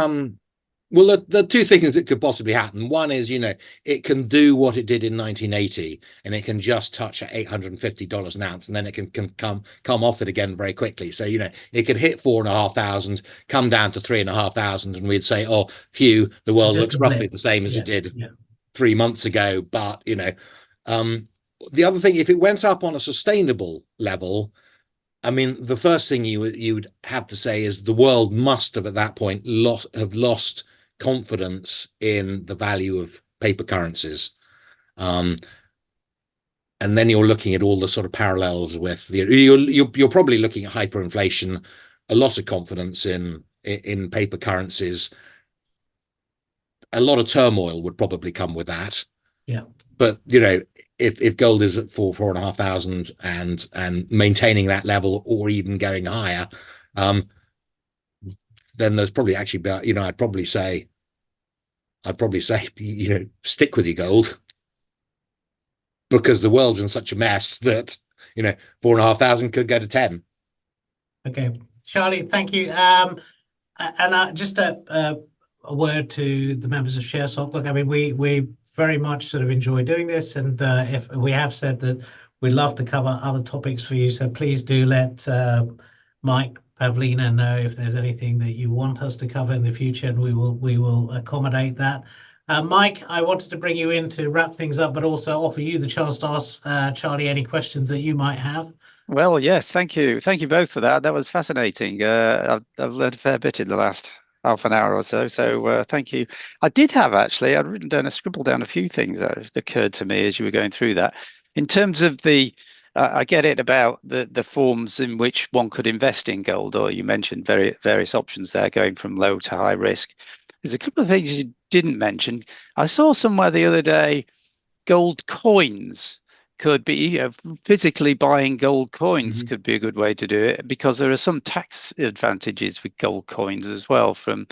Speaker 2: well, the 2 things that could possibly happen. One is, it can do what it did in 1980, and it can just touch at $850 an ounce, and then it can come off it again very quickly. So, it could hit 4,500, come down to 3,500, and we'd say, oh, phew, the world looks roughly the same as it did 3 months ago. But, the other thing, if it went up on a sustainable level, I mean, the first thing you would have to say is the world must have at that point lost confidence in the value of paper currencies. Um, and then you're looking at all the sort of parallels with you're probably looking at hyperinflation, a loss of confidence in paper currencies. A lot of turmoil would probably come with that.
Speaker 1: Yeah.
Speaker 2: But if gold is at 4,500 and maintaining that level or even going higher, then there's probably actually I'd probably say stick with your gold, because the world's in such a mess that 4,500 could go to 10.
Speaker 1: Okay, Charlie, thank you. And just a word to the members of ShareSoc. Look, I mean, we very much sort of enjoy doing this, and if we have said that we'd love to cover other topics for you, so please do let Mike, Pavlina know if there's anything that you want us to cover in the future, and we will accommodate that. Mike, I wanted to bring you in to wrap things up, but also offer you the chance to ask Charlie any questions that you might have.
Speaker 3: Well, yes, thank you. Thank you both for that. That was fascinating. I've learned a fair bit in the last half an hour or so. So thank you. I did have actually, I'd written down, scribbled down a few things that occurred to me as you were going through that. In terms of I get it about the forms in which one could invest in gold, or you mentioned various options there, going from low to high risk. There's a couple of things you didn't mention. I saw somewhere the other day gold coins could be, physically buying gold coins could be a good way to do it, because there are some tax advantages with gold coins as well. From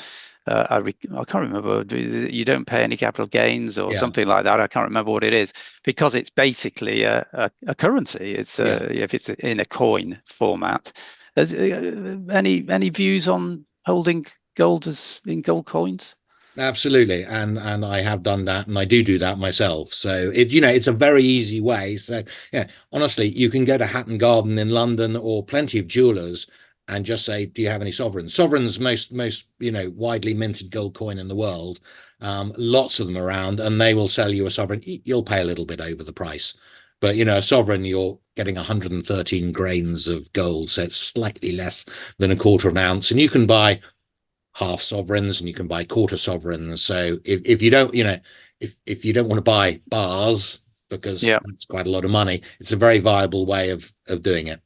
Speaker 3: I can't remember, you don't pay any capital gains or something like that. I can't remember what it is, because it's basically a currency. It's if it's in a coin format. Any views on holding gold in gold coins?
Speaker 2: Absolutely, and I have done that, and I do that myself. So it's a very easy way. So yeah, honestly, you can go to Hatton Garden in London or plenty of jewelers and just say, "Do you have any sovereigns?" Sovereigns, most widely minted gold coin in the world. Lots of them around, and they will sell you a sovereign. You'll pay a little bit over the price, but a sovereign, you're getting 113 grains of gold, so it's slightly less than a quarter of an ounce, and you can buy half sovereigns and you can buy quarter sovereigns. So if you don't, if you don't want to buy bars, because that's quite a lot of money, it's a very viable way of doing it.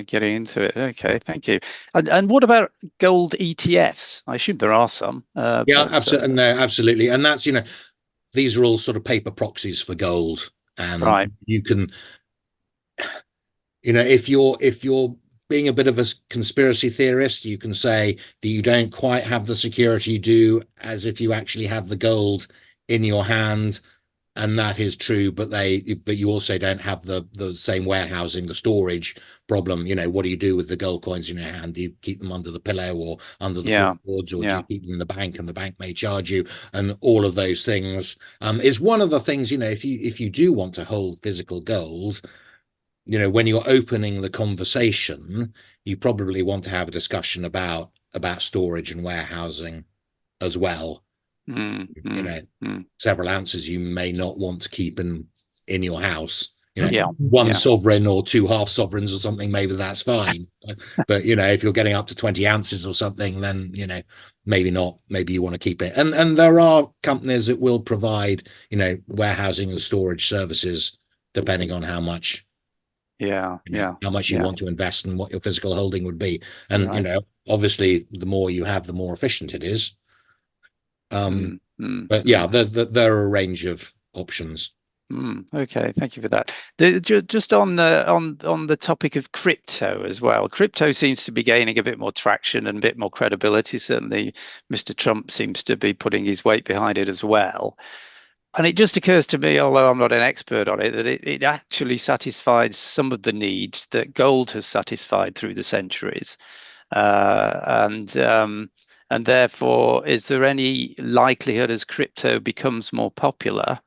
Speaker 3: Getting into it. Okay, thank you. And what about gold ETFs? I assume there are some.
Speaker 2: Absolutely. No, absolutely. And that's, these are all sort of paper proxies for gold. And you can, if you're being a bit of a conspiracy theorist, you can say that you don't quite have the security you do as if you actually have the gold in your hand, and that is true. But you also don't have the same warehousing, the storage problem. What do you do with the gold coins in your hand? Do you keep them under the pillow or under the floorboards, or do you keep them in the bank, and the bank may charge you? And all of those things is one of the things. If you do want to hold physical gold, when you're opening the conversation, you probably want to have a discussion about storage and warehousing as well. Several ounces you may not want to keep in your house. One sovereign or two half sovereigns or something, maybe that's fine. But if you're getting up to 20 ounces or something, then maybe not. Maybe you want to keep it. And there are companies that will provide warehousing and storage services depending on how much how much you want to invest and what your physical holding would be. And obviously the more you have, the more efficient it is. But there are a range of options.
Speaker 3: Okay, thank you for that. Just on the topic of crypto as well. Crypto seems to be gaining a bit more traction and a bit more credibility. Certainly, Mr. Trump seems to be putting his weight behind it as well. And it just occurs to me, although I'm not an expert on it, that it actually satisfies some of the needs that gold has satisfied through the centuries. And therefore, is there any likelihood, as crypto becomes more popular,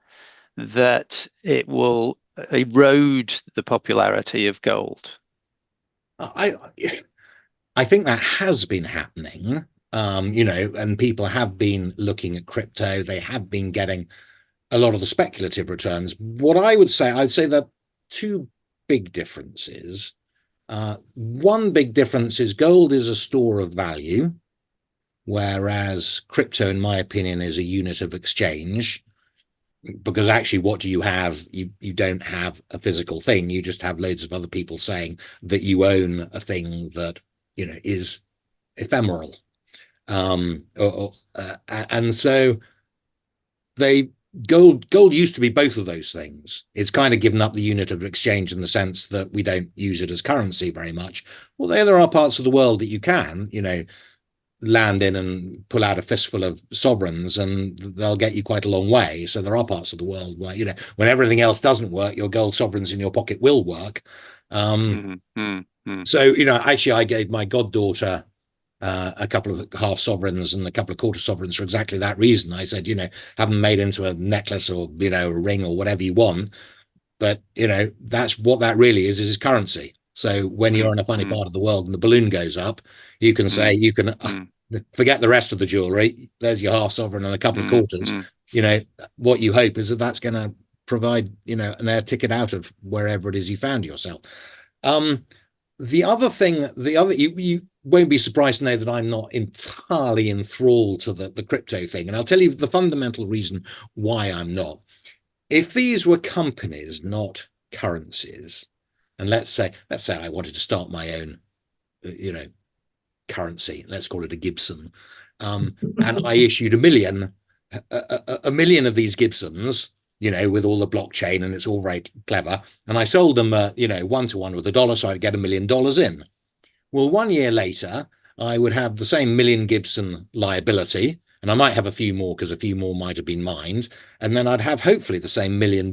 Speaker 3: that it will erode the popularity of gold?
Speaker 2: I think that has been happening, and people have been looking at crypto. They have been getting a lot of the speculative returns. What I'd say that two big differences. One big difference is gold is a store of value, whereas crypto, in my opinion, is a unit of exchange. Because actually, what do you have? You don't have a physical thing. You just have loads of other people saying that you own a thing that, you know, is ephemeral. And so gold used to be both of those things. It's kind of given up the unit of exchange in the sense that we don't use it as currency very much. Well, there are parts of the world that you can, you know, land in and pull out a fistful of sovereigns and they'll get you quite a long way. So there are parts of the world where, you know, when everything else doesn't work, your gold sovereigns in your pocket will work. So, you know, actually I gave my goddaughter a couple of half sovereigns and a couple of quarter sovereigns for exactly that reason. I said, you know, have them made into a necklace or, you know, a ring or whatever you want. But, you know, that's what that really is currency. So when you're in a funny part of the world and the balloon goes up, you can say, you can forget the rest of the jewelry. There's your half sovereign and a couple of quarters. You know, what you hope is that that's going to provide, you know, an air ticket out of wherever it is you found yourself. The other thing, you won't be surprised to know that I'm not entirely enthralled to the crypto thing. And I'll tell you the fundamental reason why I'm not. If these were companies, not currencies, and let's say I wanted to start my own, you know, currency, let's call it a Gibson, and I issued a million of these Gibsons, you know, with all the blockchain, and it's all very clever, and I sold them, you know, 1-to-1 with $1, so I'd get $1 million in. Well, 1 year later, I would have the same million Gibson liability, and I might have a few more because a few more might have been mined, and then I'd have hopefully the same $1 million,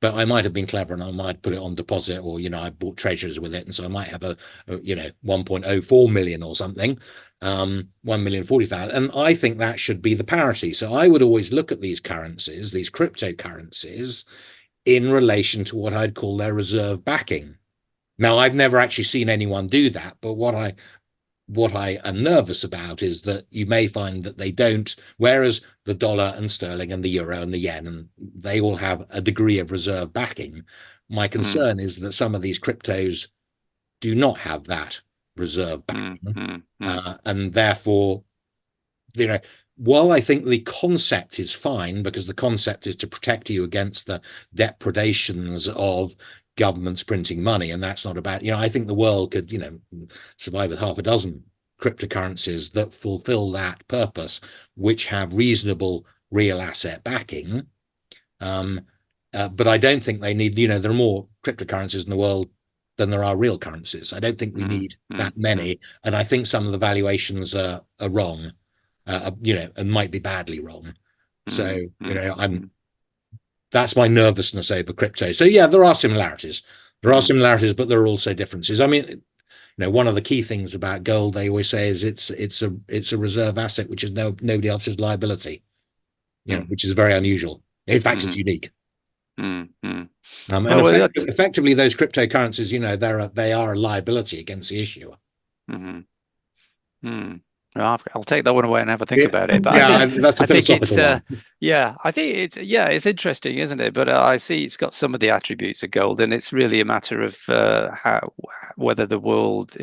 Speaker 2: but I might have been clever and I might put it on deposit, or, you know, I bought treasures with it, and so I might have a you know, 1.04 million or something, 1,040,000, and I think that should be the parity. So I would always look at these currencies, these cryptocurrencies, in relation to what I'd call their reserve backing. Now, I've never actually seen anyone do that, but what I am nervous about is that you may find that they don't, whereas the dollar and sterling and the euro and the yen, and they all have a degree of reserve backing. My concern is that some of these cryptos do not have that reserve backing, and therefore, you know, while I think the concept is fine, because the concept is to protect you against the depredations of governments printing money, and that's not about, you know, I think the world could, you know, survive with half a dozen cryptocurrencies that fulfill that purpose, which have reasonable real asset backing. But I don't think they need, you know, there are more cryptocurrencies in the world than there are real currencies. I don't think we need that many, and I think some of the valuations are wrong, you know, and might be badly wrong. So, you know, that's my nervousness over crypto. So yeah, there are similarities. There are similarities, but there are also differences. I mean, you know, one of the key things about gold, they always say, is it's a reserve asset, which is nobody else's liability. You know, which is very unusual. In fact, it's unique. Effectively, those cryptocurrencies, you know, they are a liability against the issuer.
Speaker 3: I'll take that one away and have a think about it. But I think it's interesting, isn't it? But I see it's got some of the attributes of gold, and it's really a matter of whether the world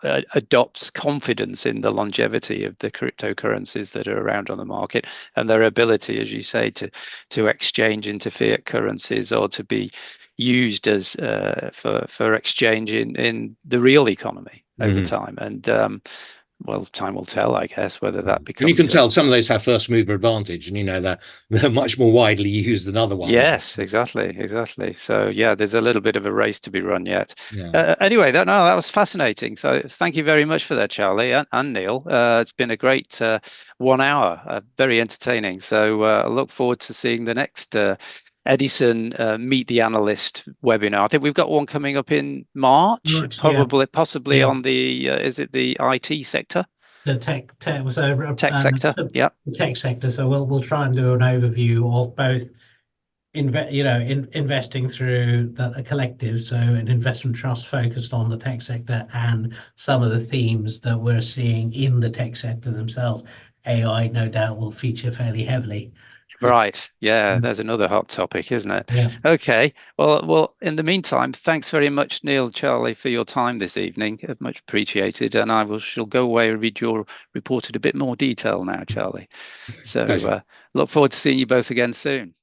Speaker 3: adopts confidence in the longevity of the cryptocurrencies that are around on the market, and their ability, as you say, to exchange into fiat currencies, or to be used as for exchange in the real economy over time. And well, time will tell, I guess, whether that becomes.
Speaker 2: And you can tell some of those have first mover advantage, and you know they're much more widely used than other ones.
Speaker 3: Yes, exactly. So yeah, there's a little bit of a race to be run yet. Anyway, that was fascinating. So thank you very much for that, Charlie and Neil. It's been a great 1 hour, very entertaining. So I look forward to seeing the next Edison Meet the Analyst webinar. I think we've got one coming up in March, possibly on the is it the IT sector?
Speaker 1: The tech sector.
Speaker 3: Yeah,
Speaker 1: the tech sector. So we'll try and do an overview of both investing through a collective, so an investment trust focused on the tech sector, and some of the themes that we're seeing in the tech sector themselves. AI, no doubt, will feature fairly heavily.
Speaker 3: Right. Yeah, there's another hot topic, isn't it?
Speaker 1: Yeah.
Speaker 3: Okay. Well, in the meantime, thanks very much, Neil, Charlie, for your time this evening. Much appreciated. And shall go away and read your report in a bit more detail now, Charlie. So
Speaker 2: Pleasure.
Speaker 3: look forward to seeing you both again soon.